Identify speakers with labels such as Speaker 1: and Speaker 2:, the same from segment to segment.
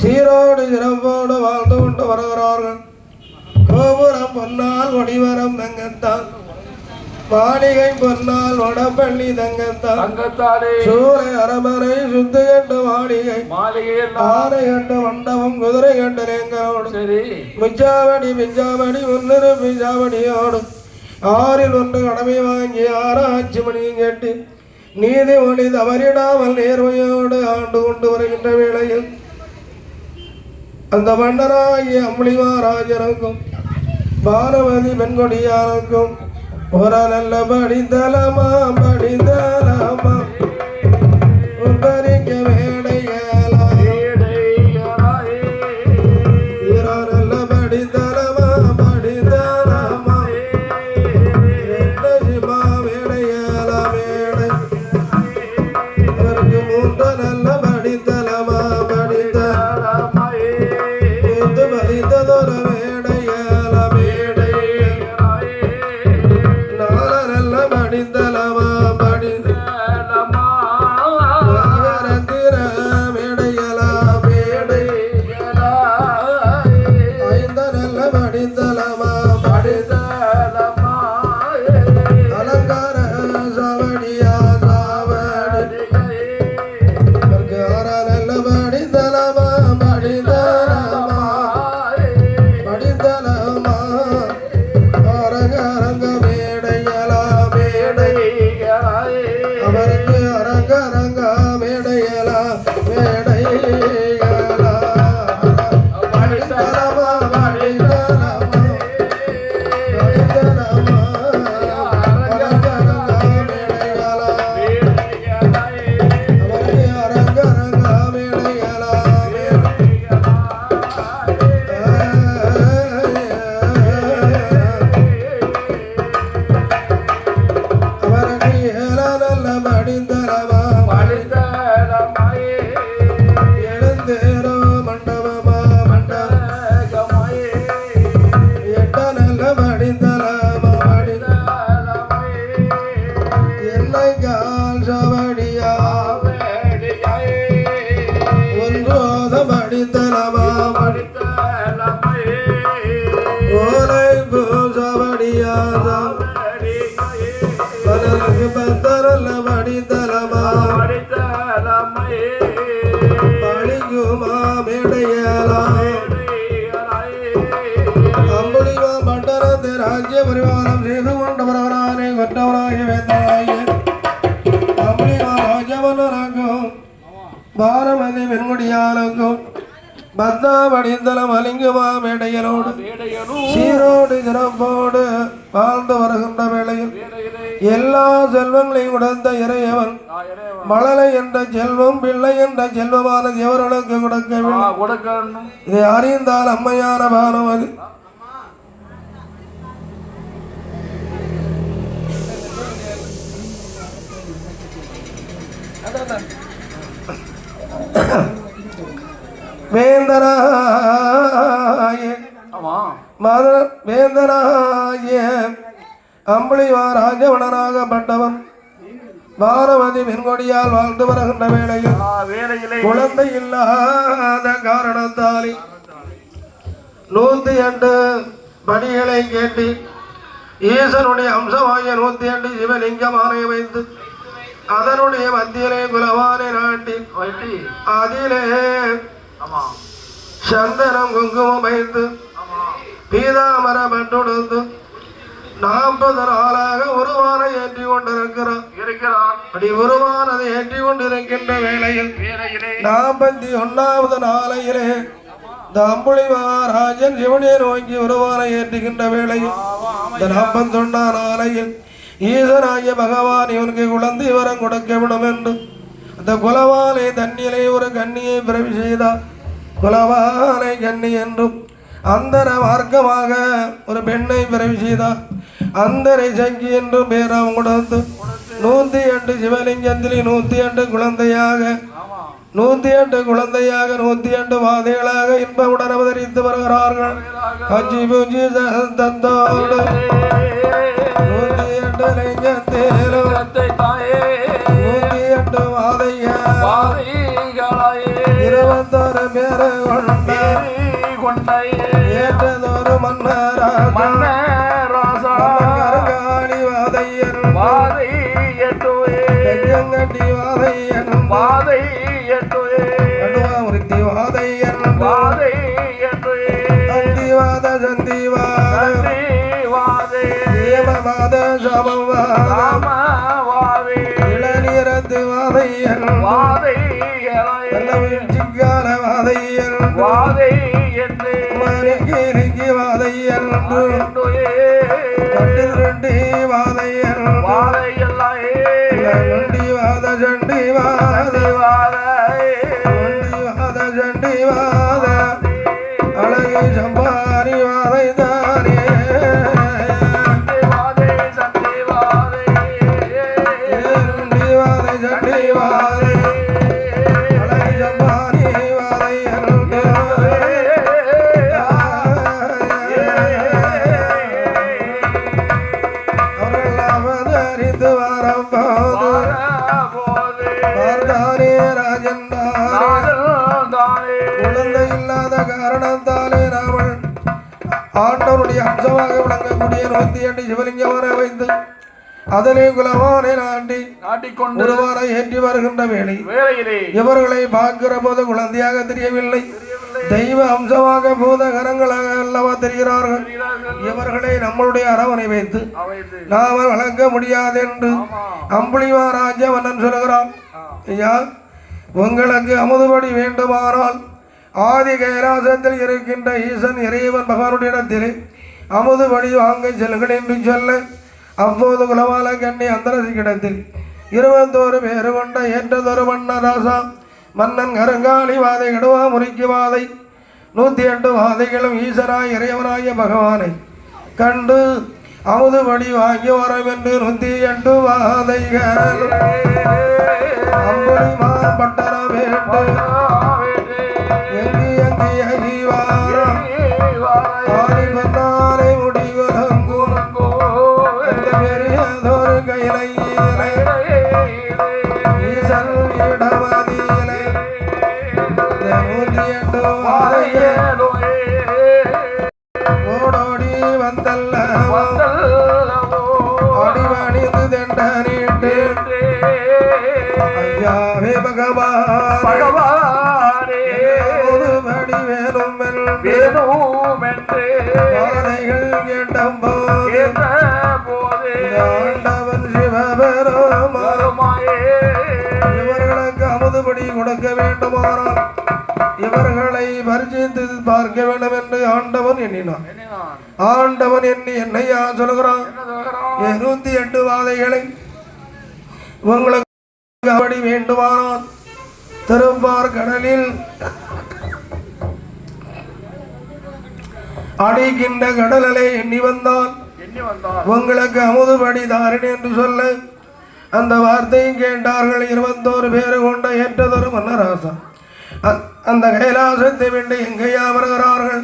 Speaker 1: சீரோடு சிறப்போடு வாழ்ந்து கொண்டு வருகிறார்கள். கோபுரம் பொன்னால் வடிவரம் தங்கத்தான், மாளிகை பொன்னால் வடப்பள்ளி தங்கத்தான், சூறை அரமனை சுத்து கண்டு மாளிகை, ஆனை கண்டு மண்டபம், குதிரை கண்டு நேங்களோடு, மிச்சாவடி மிச்சாவடி முன்னிரு மிச்சாவடியோடு, ஆறில் ஒன்று கடமை வாங்கி ஆராய்ச்சி மணியும் கேட்டு நீதி ஒளி தவறிடாமல் நேர்மையோடு ஆண்டு கொண்டு வருகின்ற வேளையில் அந்த மன்னராகிய அம்புலிமாராஜருக்கும் பாரவதி பெண்கொடியாருக்கும் ஒரு நல்ல படித்தலமா படித்தலமா உபரிக்க வேடையலா நல்ல படித்தலமா படித்தலமா ரெண்டஜிமா வேடையலா வேடை அவருக்கு மூன்று நல்ல படித்தலமா படித்தலமா மூன்று படித்ததொரு வேடையலா வேடை நால நல்ல படித்தலமா படித்த ஓலை பூசபடியாதா பலருக்கு பத்தரல்ல வடித்தலமா பழிக்குமா மேடையலா அம்புலிமா பண்டரத்து ராஜ்ய பரிவாரம் செய்து கொண்டவரானே கொற்றவராய வேந்தராய அம்புலிமா ராஜவனராகும் பாரமதி வெண்குடியாலுக்கும் பத்தா படித்தலம் அலிங்குமா மேடையலோடு சீரோடு சிறப்போடு வாழ்ந்து வருகின்ற வேளையில் எல்லா செல்வங்களையும் உடந்த இறையவன் மழலை என்ற செல்வம் பிள்ளை என்ற செல்வமான தேவர்களுக்கு கொடுக்க இதை அறிந்தால் அம்மையான பானுமதி வேந்தனாய அம்புலிவா ராஜவனராகப்பட்டவன் பாரமதி வெண்கொடியால் வாழ்ந்து வருகின்ற வேளையில் குழந்தை இல்லாத காரணத்தாலே 108 படிகளை கேட்டு ஈசனுடைய அம்சமாகிய 108 சிவலிங்கமானை வைத்து அதனுடைய மத்தியிலே குலவானை நாட்டி அதிலே சந்தனம் குங்குமம் வைத்து பீதாமர பட்டுடுத்து 40 நாளாக உருவானை ஏற்றி கொண்டிருக்கிறான் அப்படி உருவானதை ஏற்றி கொண்டிருக்கின்ற வேளையில் 41வது நாளையிலே இந்த அம்புலிமாராஜன் சிவனியை நோக்கி உருவானை ஏற்றுகின்ற வேளையில் இந்த 41ஆம் நாளையில் ஈசனாகிய பகவான் இவனுக்கு குழந்தை வரம் கொடுக்க விடும் என்று அந்த குலவானை தண்ணியிலே ஒரு கண்ணியை பிறவி செய்தார். குலவானை கண்ணி என்றும் அந்தர மார்க்கமாக ஒரு பெண்ணை பிறவி செய்தார். அந்தரை சங்கி என்றும் பேரம் கொடுத்து 108 சிவலிங்கத்தில் 108 குழந்தையாக 108 வாதைகளாக இன்பமுடன் அவதரித்து வருகிறார்கள். கட்சி பூஜி தந்தோடு 108 லிங்கத்தேரும் 108 வாதைகளாய் 26 பேரை கொண்ட ஏற்றதொரு மன்னராசா கருங்காலி வாதையர் கட்டி வாதையர் கடுவாமுருத்தி வாதையர் அந்திவாத சந்திவாத தேவவாத சமவாத இளநீரத்து வாதையர் சிங்கால வாதையர் மணிக்கு வாதையர் ரெண்டு வாதையர் நொண்டி வாத சண்டி வாத சண்டி வாத அழகு சம்பாரி வாதை தானே சண்டி வாதை சண்டி வாதை அழகு சம்பாரி வாதை அவர்கள் அவதரித்து வரம்போது ராஜன் குழந்தை இல்லாத காரணத்தாலே ராவள் ஆண்டவனுடைய அம்சமாக விளங்கக்கூடிய 108 சிவலிங்கமான வைத்து அதனை குலவானை நாட்டிக்கொண்டு ஒருவாரை ஏற்றி வருகின்ற வேளையிலே இவர்களை பார்க்கிற போது குழந்தையாக தெரியவில்லை, தெய்வ அம்சமாக பூதகரங்களாக அல்லவா தெரிகிறார்கள். இவர்களை நம்மளுடைய அரவணை வைத்து நாம வளர்க்க முடியாது என்று அம்புலிமாராஜ மன்னன் சொல்கிறான். ஐயா, உங்களுக்கு அமுதுபடி வேண்டுமானால் ஆதி கைலாசத்தில் இருக்கின்ற ஈசன் இறைவன் பகவானுடைய இடத்திலே அமுதுபடி வாங்க செல்கிறேன் என்று சொல்ல அப்போது குலவால கண்ணி அந்தரசி கிடத்தில் 21 பேரு கொண்ட ஏற்றதொரு மன்னராசா மன்னன் கருங்காலி வாதை கடுவா முறிக்கு வாதை 108 வாதைகளும் ஈசனாய் இறைவனாய பகவானை கண்டு அமுதுபடி வாங்கி வரும் என்று 108 வாதைகள் அம்புலிமா பட்டர வேண்டு எங்கி அகிவாரம் ஆடி மன்னாரை முடிவதங்கும் பெரியதொரு கையிலே ஈசன் இடமதியிலே 108 வாதைகள் வந்தல்லவோ அடிவணிந்து தெண்டனிட்டு ஐயாவே பகவானே ஒருபடி வேணும் என்று பாதைகள் கேட்டம் போது ஆண்டவன் சிவபெருமானே இவர்களுக்கு அமுதுபடி கொடுக்க வேண்டுமானால் இவர்களை பரிசீலித்து பார்க்க வேண்டும் என்று ஆண்டவன் எண்ணினான். ஆண்டவன் எண்ணி என்னையா சொல்கிறான், 108 வாதைகளை உங்களுக்கு அப்படி வேண்டுமானால் திருப்பார் கடலில் அடிக்கின்ற கடலை எண்ணி வந்தால் உங்களுக்கு அமுதுபடி தாரிணி என்று சொல்ல அந்த வார்த்தையை கேட்டார்கள். 21 பேரு கொண்ட ஏற்றதொரு மன்னராசா அந்த கைலாசத்தை விட்டு எங்கேயா வருகிறார்கள்?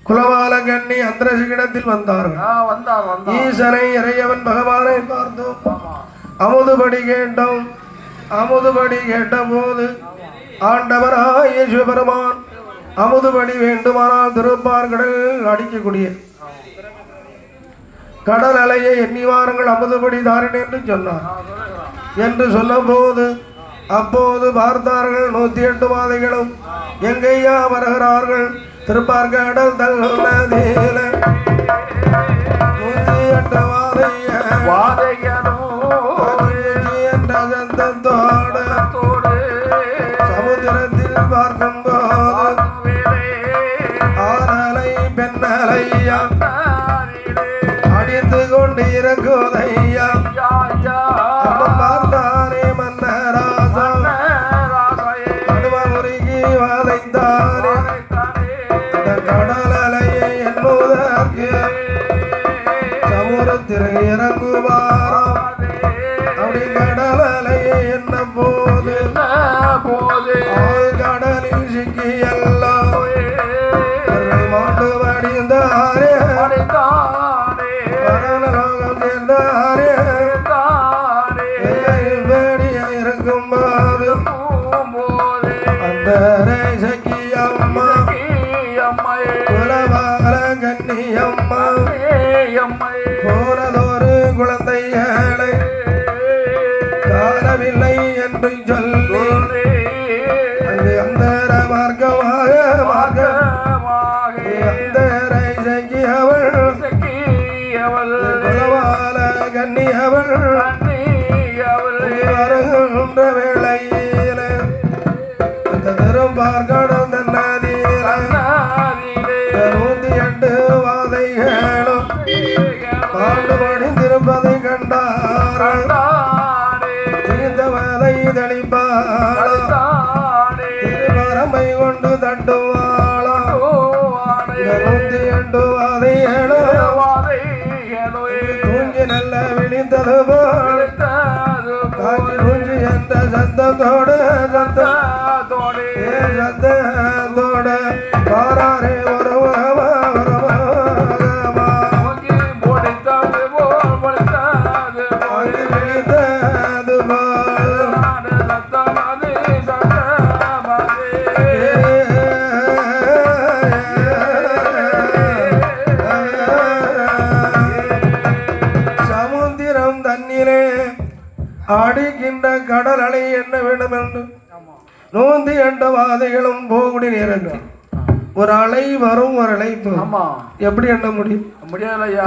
Speaker 1: குலவால கண்ணி அந்தரசிகிடத்தில் வந்தார்கள். ஈசனை இறையவன் பகவானை பார்த்தோம், அமுதுபடி கேட்டோம். அமுதுபடி கேட்ட போது ஆண்டவராய சிவபெருமான் அமுதுபடி வேண்டுமானால் திருப்பார் கடலில் அடிக்கக்கூடிய கடல் அலையை எண்ணி வாருங்கள் அமுதுபடி தாரிணி என்று சொன்னார். என்று சொல்லும் போது அப்போது பார்த்தார்கள் 108 வாதைகளும் எங்கேயா வருகிறார்கள்? திருப்பார் கடல் தள்ளதேல 108 என்ற சந்தத்தோடு சமுத்திரத்தில் பார்க்கும் போது ஆனலை பெண்ணலையா அடித்து கொண்டு இறங்குவதையா பார்த்தாரே மன்னராசா முருகி வாதைத்தாரே அந்த கடல் அலையை என்பதற்கு சமுத்திர இறங்குவாராம். அப்படி கடல் அலையை என்ன போது கடலில் சிக்கி எல்லாம் மாட்டு அடிந்தாரே பரலோகம் சேர்ந்தாரே இருக்கும் போது அந்த சக்கி அம்மா குலவால கண்ணி அம்மா போனதொரு குழந்தைகளை காணவில்லை என்று சொல்லி அங்கு அந்த மார்க்கமாக அந்த சக்கி அவள் குலவால கண்ணி அவள் வருகின்ற வேளையில அந்த திருப்பார் கடல் நதியில 108 வாதைகளும் பாடுபடிந்திருப்பதை கண்டார்கள். இந்த வாதை தெளிப்பாள் திருமரமை கொண்டு தட்டுவாளா 108 வாதைகளும் தூங்கி நல்ல விழித்தது போல் காஞ்சி குஞ்சி என்ற சந்தத்தோடு சந்தத்தோடு பாராரே ஒரு விழித்தது போல் சமுத்திரம் தண்ணீரே அடிக்கின்ற கடல் அலை என்ன வேண்டும் என்று 108 வாதைகளும் போகுடி நேரங்கள் ஒரு அலை வரும், ஒரு அலை போகும். எப்படி எண்ண முடியும்?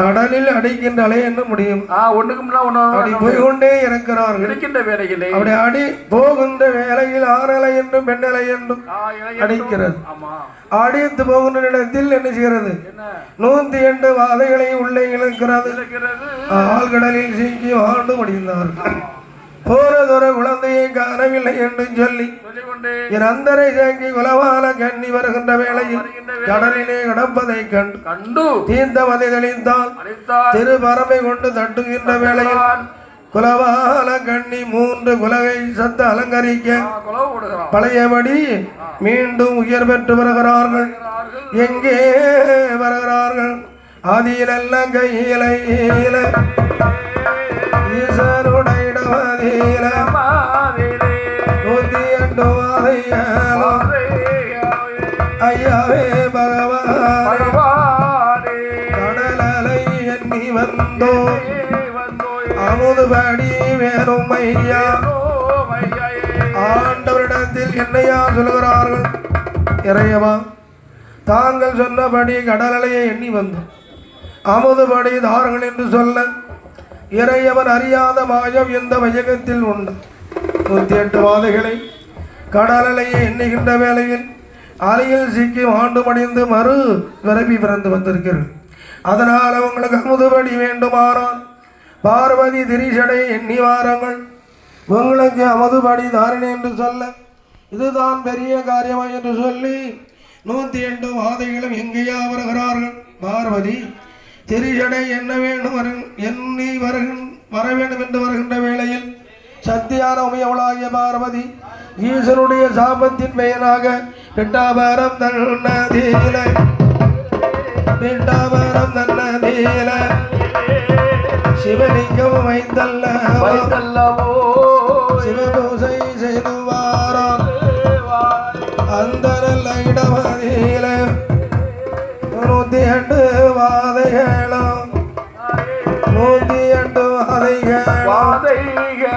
Speaker 1: கடலில் அடிக்கின்ற அலை என்ன முடியும்? அப்படி போய்கொண்டே இருக்கிறார்கள். அப்படி அடி போகின்ற வேளையில் ஆணலை என்றும் பெண்ணலை என்றும் அடிக்கிறது. அடித்து போகின்ற இடத்தில் என்ன செய்கிறது? 108 வாதைகளை உள்ளே இழுக்கிறது. ஆழ்கடலில் சிக்கி வாழ்ந்து முடிந்தார்கள். போனதொரு குழந்தையை காணவில்லை என்று சொல்லி அந்தரை சேங்கி குலவால கண்ணி வருகின்ற வேளையில் கடலிலே கிடப்பதை கண்டு தீர்ந்தவதை தெளிந்தால் திருபரமை கொண்டு தட்டுகின்ற வேளையில் குலவால கண்ணி 3 குலகை சத்து அலங்கரிக்க பழையபடி மீண்டும் உயர் பெற்று வருகிறார்கள். எங்கே வருகிறார்கள்? ஆதியிலல்ல கையில ஈசனுடைய இடமதியில 108 வாதைகளும் ஐயாவே பகவானே வந்தோ அமுதுபடி வேணும் ஐயா. ஆண்டவரிடத்தில் என்னையா சொல்கிறார்கள்? இறையவா, தாங்கள் சொன்னபடி கடல் அலையை எண்ணி வந்தோம், அமுதுபடி தார்கள் என்று சொல்ல இறையவன் அறியாத மாயம் எந்த வையகத்தில் உண்டு. 108 வாதைகளை கடல் அலையை எண்ணுகின்ற வேளையில் அலையில் சிக்கி ஆண்டு மடிந்து மறு விரவி பிறந்து வந்திருக்கிறது. அதனால் அவங்களுக்கு அமுதுபடி வேண்டுமாறால் பார்வதி திரிஷடை எண்ணி வாரங்கள், உங்களுக்கு அமுதுபடி தாரிணி என்று சொல்ல இதுதான் பெரிய காரியமா என்று சொல்லி 108 வாதைகளும் எங்கேயா வருகிறார்கள். பார்வதி திரிஷடை என்ன வேண்டும் எண்ணி வர வேண்டும் என்று வருகின்ற வேளையில் சத்தியான உமையவளாகிய பார்வதி ஈசனுடைய சாபத்தின் பெயராக பிட்டாபரம் தன்னதீல சிவலிங்கம் வைத்தல்லவோ சிவபூசை செய்து வாரம் அந்த நல்ல இடமதியில 108 வாதைகளும் 108 வாதைகள்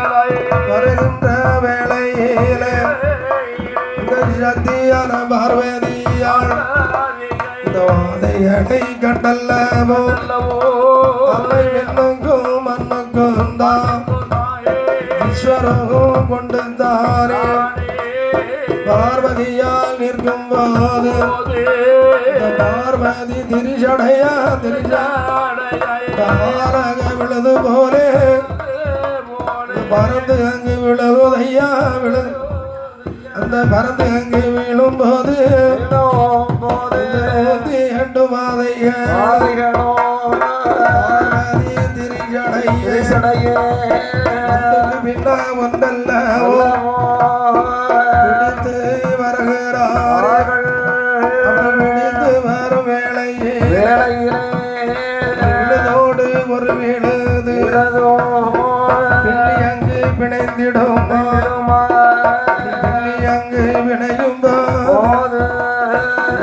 Speaker 1: வருகின்ற வேளையில சத்தியான பார்வதியால் இந்த வாதைகளை கண்டல்லவோ அவை என்னுக்கும் மண்ணுக்கும் தான் ஈஸ்வரகும் கொண்டு தானே பார்வதியால் நிற்கும் போது பார்வதி திரிஷடையா விழுது போலே பறந்து அங்கு விழுவதையா விழுது. அந்த பறந்து அங்கு விழும் போது 108 வாதைகளோ பார்வதி திரிஷடையே பின்னா ஒன்றல்லவோ பிடித்து வருகிறார்கள். பிடித்து வரும் வேளையே விழுதோடு ஒரு விழுது பின்னி அங்கு பிணைந்திடும் பின்னி அங்கு வினையும் போது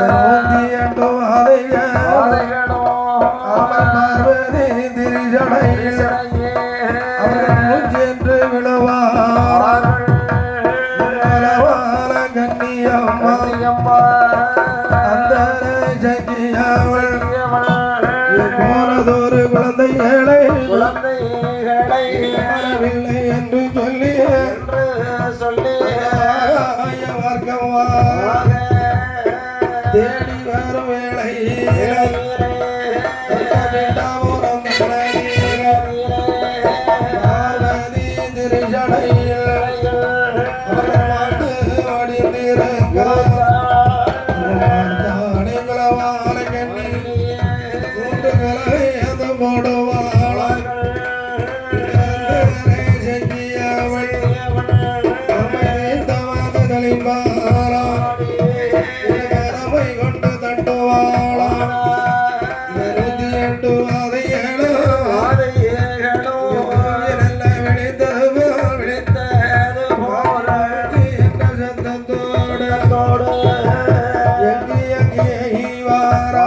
Speaker 1: 108 வாதைகளோ அவர் பார்வதி திரிஷடையில் அவர்கள் மூச்சென்று விழுவார்கள். கண்ணியம்மா அந்த ஜகியவள் போனதொரு குழந்தைகளை வரவில்லை என்று சொல்லி வர்க்கமாக தேடி வரும் வேளையில் பார்வதி திரிஷடையில் கொண்டு தட்டுவாளா 108 வாதைகளோ விழித்தது போல என்ற சத்தத்தோடு எங்கி வாரா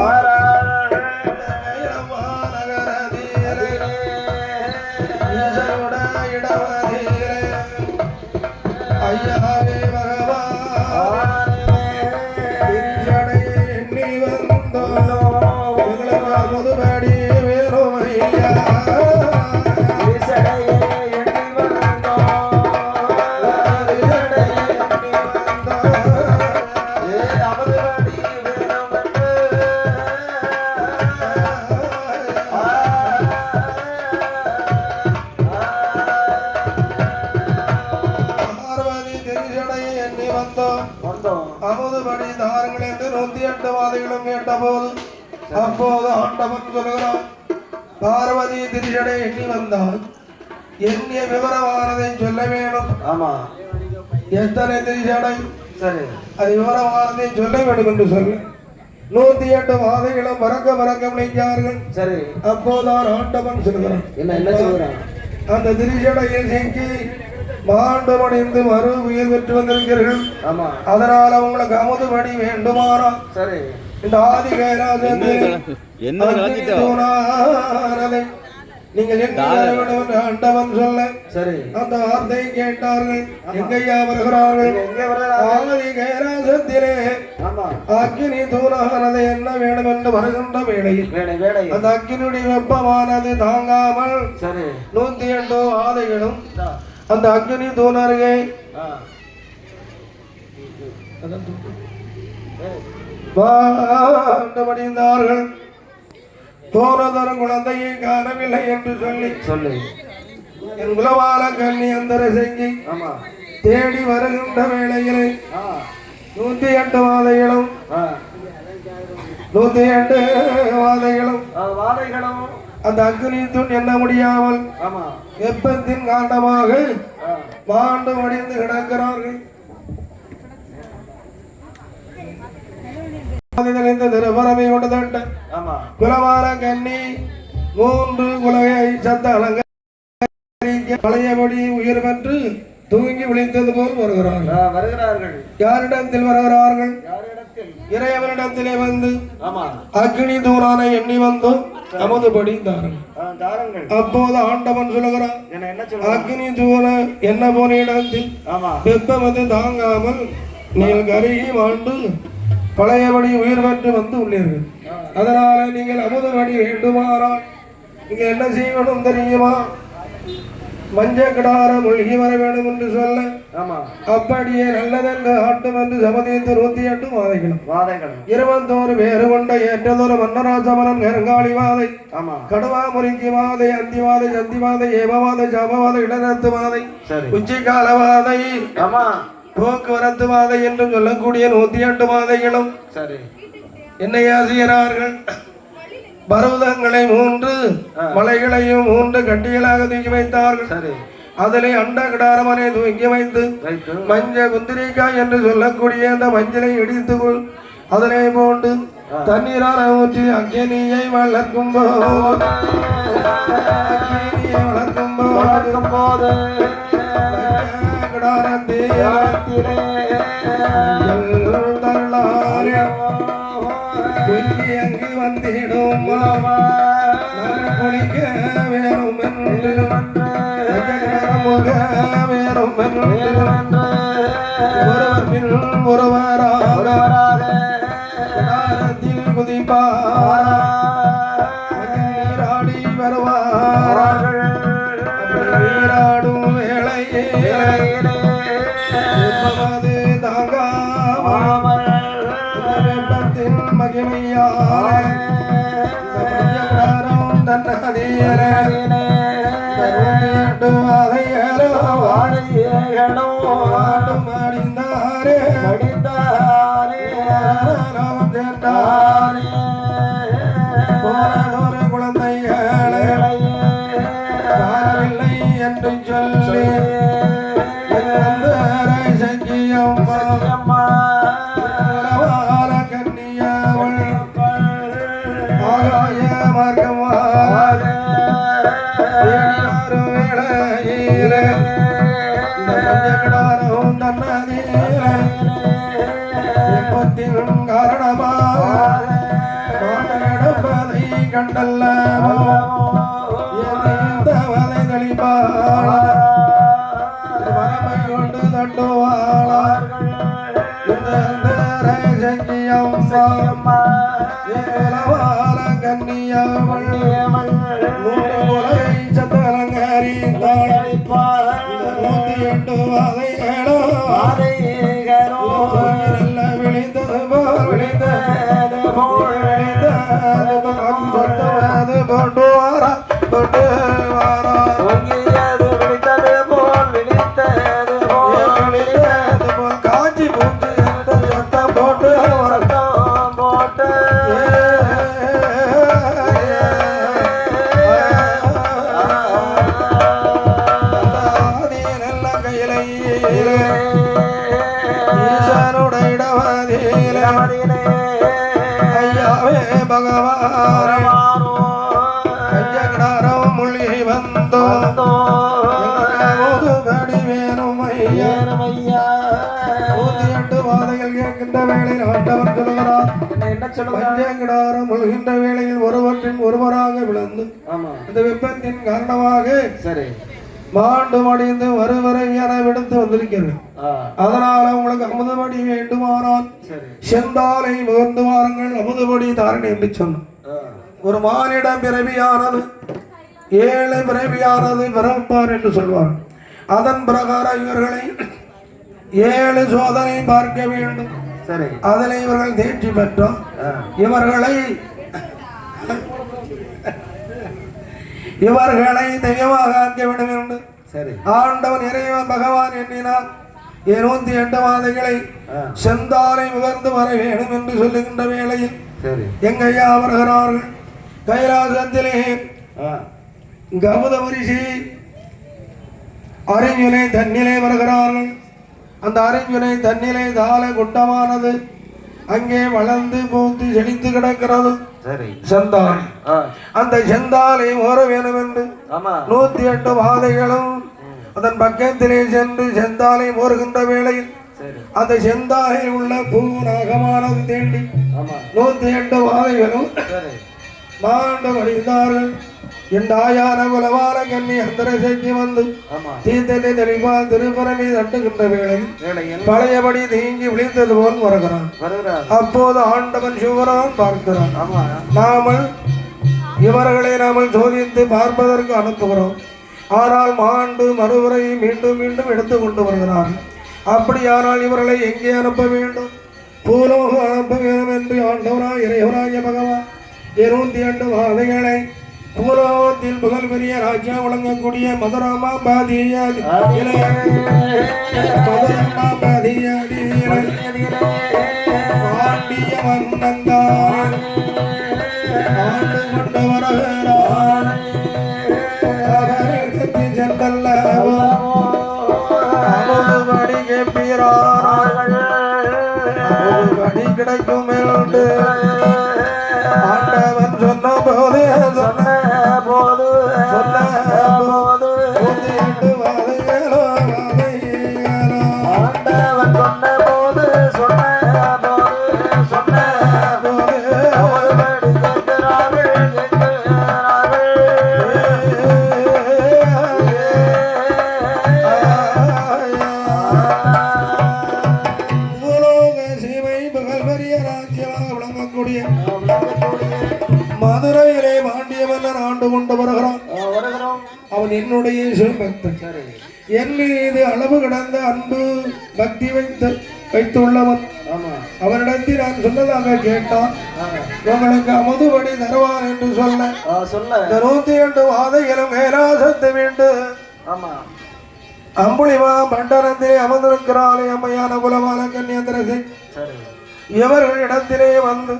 Speaker 1: ஐயாவே பகவான் எண்ணி வந்தோம் எங்களுக்கு அமுதுபடி வேணும் ஐயா. அமுதுபடி தாருங்கள் என்று 108 வாதைகளும் கேட்டபோது அப்போது ஆண்டவன் சொல்கிறான், பார்வதி திரிஷடை எண்ணி வந்தால் எண்ணிய விவரமானதை சொல்ல வேணும். ஆமா, எத்தனை திரிஷடை அது விவரமானதை சொல்ல வேண்டும் என்று சொல்லி 108 வாதைகளும் மறக்க நினைக்கிறார்கள். சரி, அப்போதான் ஆண்டவன் சொல்கிறான், என்ன சொல்கிறான்? அந்த திரிஷடையில் சிக்கி மாண்டு மடிந்து மறு உயிர் பெற்று வந்திருக்கிறீர்கள். அதனால் அவங்களுக்கு அமுதுபடி வேண்டுமாறா? சரி, இந்த ஆதி கைலாசத்தை நீங்கள் எங்கே வேண்டும் என்று ஆண்டவன் சொல்ல
Speaker 2: சரி
Speaker 1: அந்த வார்த்தையை கேட்டார்கள். எங்கய்யா வருகிறார்கள்? ஆதி கைலாசத்திலே அக்கினி தூணானது என்ன வேண்டும் என்று வருகின்ற வேளையில் அந்த அக்கினுடைய வெப்பமானது தாங்காமல் 108 வாதைகளும் அந்த அக்கினி தூணருகே வாழ்ந்தபடிந்தார்கள். போனதொரு குழந்தையை காணவில்லை என்று சொல்லி என் குலவால கண்ணி அந்த செஞ்சு தேடி வருகின்ற வேளையிலே 108 வாதைகளும் 108 வாதைகளும் அந்த அக்னி தூண் எண்ண முடியாமல் வெப்பத்தின் காரணமாக மாண்டு மடிந்து கிடக்கிறார்கள். திருபரமை கொண்டு குலவார கண்ணி 3 குலகை சத்த அலங்க பழையபடி உயிர் பெற்று தூங்கி விழித்தது போல் வருகிறார்கள். யாரிடத்தில் வருகிறார்கள்? இறைவனிடத்திலே வந்து அக்னி தூரானை எண்ணி வந்து அமுதுபடி தாருங்கள். அப்போது ஆண்டவன் சொல்லுகிறான், அக்னி தூர என்ன போன இடத்தில் வெப்பமது தாங்காமல் நீங்கள் கருகி மாண்டு பழையபடி உயிர் பெற்று வந்து உள்ளீர்கள். அதனால நீங்கள் அமுதுபடி வேண்டுமாறால் நீங்க என்ன செய்யணும் தெரியுமா? மஞ்சள் கிடார மூழ்கி வர வேண்டும் என்று சொல்ல அப்படியே நல்லதென்று ஆட்டும் என்று சமதித்து 108 வாதைகளும் 21 வேறு கொண்ட ஏற்றதொரு மன்னராசமனம் கருங்காளி வாதை கடுவா முறுக்கி வாதை அந்திவாதை சந்திவாதை ஏமவாதை சாமவாதை இடநத்து வாதை உச்சிகால வாதை போக்குவரத்து வாதை என்று சொல்லக்கூடிய 108 வாதைகளும் என்னையா செய்கிறார்கள்? பருவதங்களை 3 மலைகளையும் 3 கட்டிகளாக தூக்கி வைத்தார்கள். அதிலே அண்ட கிடாரமனை தூக்கி வைத்து மஞ்ச குந்திரிக்காய் என்று சொல்லக்கூடிய அந்த மஞ்சளை இடித்து அதனை போட்டு தண்ணீரான ஊற்றி அக்கினியை வளர்க்கும் போது கிடாரத்திலே அங்கு வந்திடும் குளிக்க வேணும் என்று வேணும் ஒருவர் பின் ஒருவராக குதிப்பார் நீராடி வருவார்கள். நீராடும் வேளையே தாங்காமல் மகிமையாரம் குழந்தைகளை வரவில்லை என்று சொல்லி சங்கியம்மா காரணமாக கண்டல்ல வலை தெளிப்பாள வரமை கொண்டு தட்டுவாள சங்கியம்மா கண்ணியமள் சத்தலங்காரி 108 வாதைகளோ விழித்தது போல் விழித்தது கொண்டு வாரா விழித்தது போல் காஞ்சி பூச்சி சத்தம் போட்டு ஐயாவே பகவானோ மூழ்கி வந்தோ கடி வேணும் ஐயா 108 வாதைகள் கேட்கின்ற வேளையில் ஆண்டவர் சொல்கிறார். என்ன மஞ்சங்கிடாரம் முழுகின்ற வேளையில் ஒருவற்றின் ஒருவராக விழுந்து இந்த வெப்பத்தின் காரணமாக மாண்டு மடிந்து வருவரை என விடுத்து வந்திருக்கிறது. அதனால உங்களுக்கு அமுதுபடி வேண்டுமானால் செந்தாலை முகர்ந்து வாருங்கள், அமுதுபடி தாரணை என்று சொன்ன ஒரு மானிடம் பிறவியானது 7 பிறவியானது பிறப்பார் என்று சொல்வார். அதன் பிரகாரம் இவர்களை 7 சோதனை பார்க்க வேண்டும். அதில் இவர்கள் தேர்ச்சி பெற்றோம். இவர்களை தெய்வமாக ஆக்க வேண்டும் என்று ஆண்டவன் இறைவன் பகவான் எண்ணினார். 28 மாதங்களை செந்தாலை முகர்ந்து வர வேண்டும் என்று சொல்லுகின்ற வேளையில் எங்கையா வருகிறார்கள்? கைலாசத்திலே கௌதமரிஷி அறிஞனை தன்னிலே வருகிறார்கள். அந்த அறிஞனை தன்னிலே தாள குட்டமானது அங்கே வளர்ந்து பூத்து செழித்து கிடக்கிறது. செந்தால் அந்த செந்தாலை ஓர வேணும் என்று 108 பாதைகளும் அதன் பக்கத்திலே சென்று செந்தாலை ஓருகின்ற வேளையில் அந்த செந்தாலில் உள்ள பூ நாகமானது தேண்டி 108 பாதைகளும் மாண்டு அடைந்தார்கள். என் தாயான குலவார கண்ணி அந்தரசைக்கு வந்து தீர்த்தத்தை தெளிவால் திருப்பரமை தட்டுகின்ற வேளையில் பழையபடி நீங்கி விழித்தது போல் வருகிறான். அப்போது ஆண்டவன் சிவரான் பார்க்கிறான். இவர்களை நாமல் சோதித்து பார்ப்பதற்கு அனுப்புகிறோம். ஆனால் மாண்டு மறுவரை மீண்டும் மீண்டும் எடுத்து கொண்டு வருகிறார்கள். அப்படியானால் இவர்களை எங்கே அனுப்ப வேண்டும்? பூலோகம் அனுப்ப வேண்டும் என்று ஆண்டவராய் இறைவராய பகவான் 28 வாதைகளை பூலோகத்தில் புகழ் பெரிய ராஜ்யம் வழங்கக்கூடிய மதுராமா பாதியாதி பாண்டிய மன்னந்தார் ஆண்டு கொண்டு வருகிறார். அவரிடத்தில் சென்றல்லவோ அமுதுபடி கேட்கிறார்கள். அமுதுபடி கிடைக்கும் என்று ஆண்டவன் சொன்ன போது மதுரையிலே பாண்டிய மன்னன் ஆண்டு கொண்டு வருகிறான். அவன் என்னுடைய சிவபக்தன். என் மீது அளவு கடந்த அன்பு பக்தி வைத்துள்ளவன். அவனிடத்தில் நான் சொன்னதாக கேட்டான். உங்களுக்கு அமுதுபடி தருவான் என்று சொல்ல 108 வாதைகளும் கைலாசத்தை வேண்டும். அம்புலிமா பண்டனத்திலே அமர்ந்திருக்கிறாளே அம்மையான குலவான கன்னியந்தரசை இவர்களிடத்திலே வந்து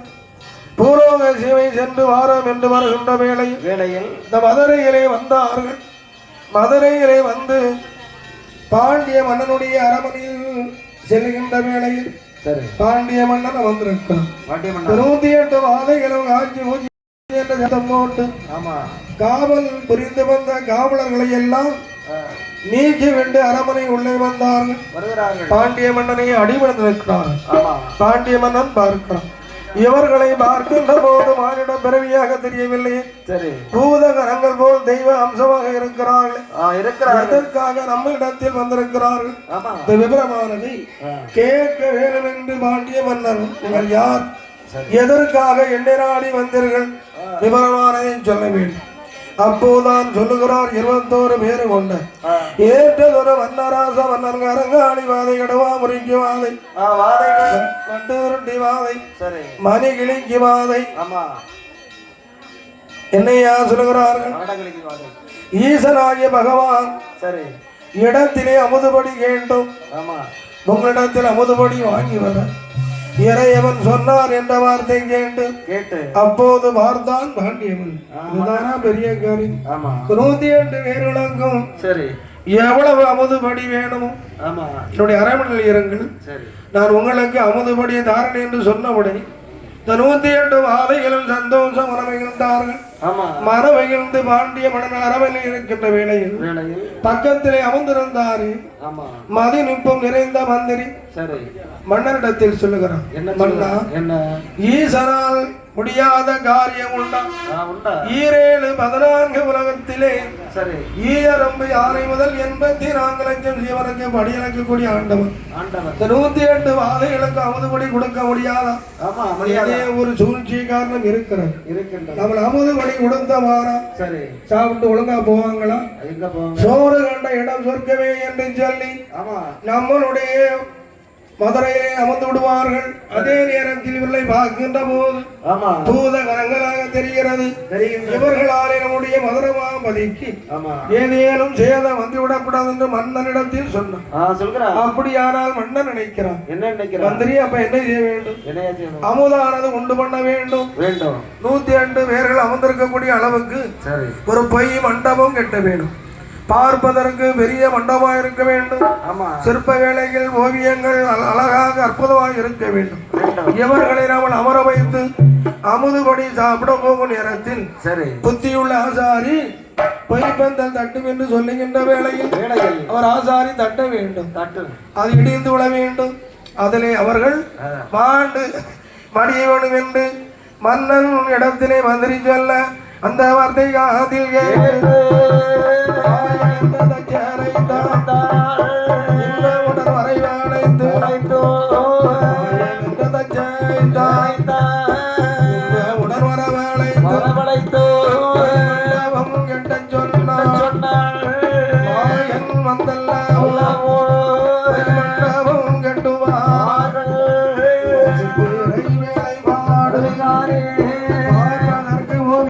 Speaker 1: பூலோக சீமை சென்று வாரம் என்று வருகின்ற வேளையில் இந்த மதுரையிலே வந்தார்கள். மதுரையிலே வந்து பாண்டிய மன்னனுடைய அரமனையில் செல்லுகின்ற வேளையில் பாண்டிய மன்னன் வந்திருக்கிறான். 108 வாதைகளும் காட்சி மூச்சு என்ற சத்தம் போட்டு காவல் புரிந்து வந்த காவலர்களை எல்லாம் நீக்கி விட்டு அரமனை உள்ளே வந்தார்கள். பாண்டிய மன்னனை அடிபணிந்திருக்கிறார்கள். பாண்டிய மன்னன் பார்க்கிறான். இவர்களை பார்க்கின்ற போது மானிட பிறவியாக தெரியவில்லை. பூதகரங்கள் போல் தெய்வ அம்சமாக இருக்கிறார்கள். எதற்காக நம்மிடத்தில் வந்திருக்கிறார்கள்? இந்த விவரமானதை கேட்க வேண்டும் என்று பாண்டிய மன்னர் நீங்கள் யார், எதற்காக என்னை நாடி வந்தீர்கள், விவரமானதை சொல்ல வேண்டும். அப்போதான் சொல்லுகிறார் 21 பேரு கொண்ட ஏற்றதொரு மன்னராச மன்னன் அரங்காணி வாதை கடவா முறிக்கு வாதை கட்டுருட்டி வாதை மணி கிளிக்கு வாதை என்னையா சொல்லுகிறார்கள்? ஈசனாகிய பகவான் இடத்திலே அமுதுபடி கேட்டும் உங்களிடத்தில் அமுதுபடி வாங்கி வர இறையவன் சொன்னார் என்ற வார்த்தை கேட்டு அப்போது பார்த்தான் பாண்டியவன். இதுதானா பெரிய காரியம். 108 பேர்களுக்கும் எவ்வளவு அமுதுபடி வேணுமோ என்னுடைய அரமனையில் இருங்கள், நான் உங்களுக்கு அமுதுபடி தாரணை என்று சொன்னவுடனே 108 வாதைகளும் சந்தோஷம் மனமகிழ்ந்தார்கள். மனமகிழ்ந்து பாண்டிய மன்னன் அரமனையில் இருக்கின்ற வேளையில் பக்கத்திலே அமர்ந்திருந்தாரு மதிநுட்பம் நிறைந்த மந்திரி மன்னரிடத்தில் சொல்லுகிறான், மன்னா, ஈசனால் முடியாத காரியம் உண்டா? 14 உலகத்திலே ஈயரம்பு யானை முதல் 84 லட்சம் ஜீவனுக்கு படியளக்கக்கூடிய ஆண்டவன் 108 வாதைகளுக்கு அமுதுபடி கொடுக்க முடியாதா? ஒரு சூழ்ச்சி காரணம் இருக்கிறது. நம்ம அமுதுபடி கொடுத்தவாரா சாப்பிட்டு ஒழுங்கா போவாங்களா? சோறு கண்ட இடம் சொர்க்கமே என்று சொல்லி நம்மளுடைய மதுரையிலே அமர்ந்து விடுவார்கள். அதே நேரத்தில் இவர்களை பார்க்கின்ற போது பூத கரங்களாக தெரிகிறது. இவர்களாலே நம்முடைய மதுரமாபதிக்கு ஏதேனும் சேதம் வந்துவிடக்கூடாது என்று மன்னனிடத்தில் சொன்னான். அப்படியானால் மன்னன் நினைக்கிறான், மந்திரி அப்ப என்ன செய்ய வேண்டும்? அமுதானது உண்டு பண்ண வேண்டும். 102 பேர்கள் அமர்ந்திருக்கக்கூடிய அளவுக்கு ஒரு பொய் மண்டபம் கட்ட வேண்டும். பார்ப்பதற்கு பெரிய மண்டபமாக இருக்க வேண்டும். சிற்ப வேலைகள், ஓவியங்கள் அழகாக அற்புதமாக இருக்க வேண்டும். இவர்களை நாம் அமர வைத்து அமுதுபடி சாப்பிட போகும் நேரத்தில் புத்தியுள்ள ஆசாரி பொய்ப்பந்தல் தட்டும் என்று சொல்லுகின்ற வேளையில் அவர் ஆசாரி தட்ட வேண்டும். அது இடிந்து விட வேண்டும். அதிலே அவர்கள் மாண்டு மடிய வேண்டும் என்று மன்னன் இடத்திலே மந்திரி சொல்ல அந்த வார்த்தை காதில் உடன் வரைவானைத்து